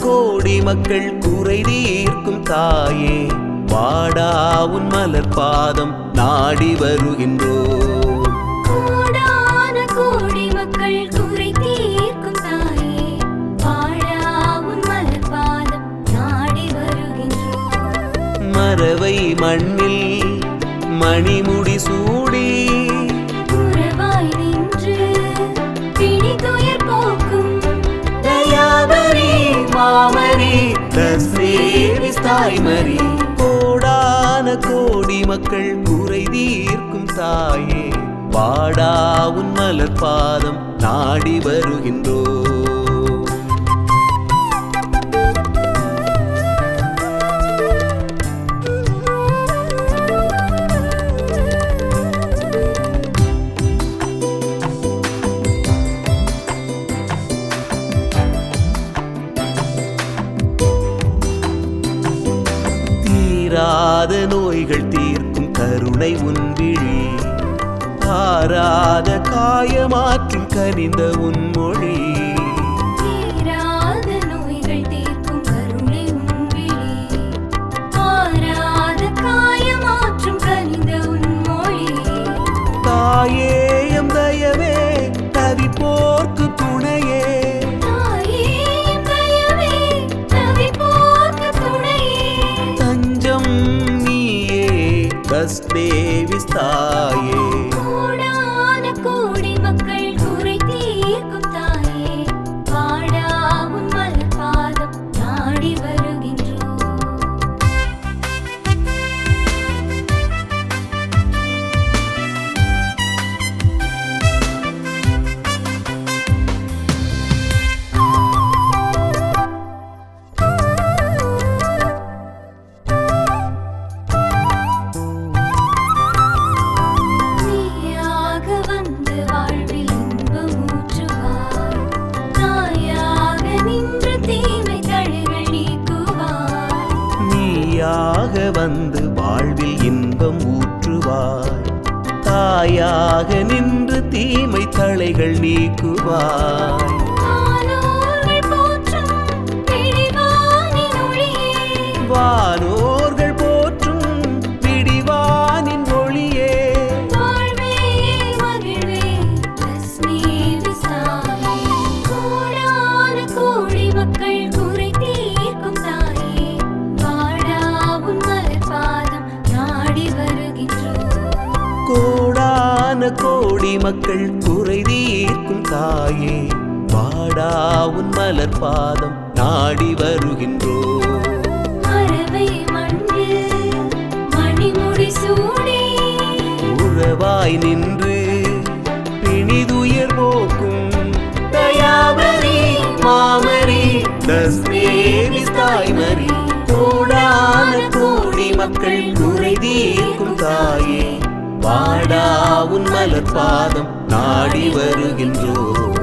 கோடி மக்கள் குறை தீர்க்கும் தாயே, வாடா உன் மலர் பாதம் நாடி வருகின்றோம். கோடான கோடி மக்கள் குறை தீர்க்கும் தாயே, வாடா உன் மலர் பாதம் நாடி வருகின்றோம். மறவை மண்ணில் மணிமுடி சூடி உறவாய் நின்று பிணி துயர் போக்கும் தயாபரி மாமரி தஸ்மேவிஸ் தாய்மரி, கோடான கோடி மக்கள் குறை தீர்க்கும் தாயே, வாடா உன் மலர் பாதம் நாடி வருகின்றோம். தீராத நோய்கள் தீர்க்கும் கருணை உன் விழி, ஆராத காயமாற்றும் கனிந்த உன் மொழி. தீராத நோய்கள் தீர்க்கும் கருணை உன் விழி, ஆராத காயமாற்றும் கனிந்த உன் மொழி. தாயே எம் தயவே தவிப்போர்க்கு துணையே, தாயே எம் தயவே தவிப்போர்க்கு துணையே. தஞ்சம் நீயே தஸ்மேவிஸ் தாயே, கோடான கோடி மக்கள் குறை தீர்க்கும் தாயே, வாடா உன் மலர் பாதம் நாடி வருகின்றோம். நீயாக வந்து வாழ்வில் இன்பம் ஊற்றுவாய், தாயாக நின்று தீமை தடைகள் நீக்குவாய். நீயாக வந்து வாழ்வில் இன்பம் ஊற்றுவாய், தாயாக நின்று தீமை தளைகள் நீக்குவாய். வானோர்கள் போற்றும் பிடிவானின் ஒளியே, வானோர்கள் போற்றும் பிடிவானின் ஒளியே, வாழ்வே மகிழ்வே தஸ்மேவிஸ் தாயே. கோடான கோடி மக்கள் குறை தீர்க்கும் தாயே, வாடா உன் மலர் பாதம் நாடி வருகின்றோம். கோடான கோடி மக்கள் குறை தீர்க்கும் தாயே, வாடா உன் மலர் பாதம் நாடி வருகின்றோம். மறவை மண்ணில் மணிமுடி சூடி உறவாய் நின்று பிணிதுயர் போக்கும் தயாபரி மாமரி தஸ்மேவிஸ் தாய்மரி, கோடான கோடி மக்கள் குறை தீர்க்கும் தாயே, வாடா உன் மலர் பாதம் நாடி வருகின்றோம்.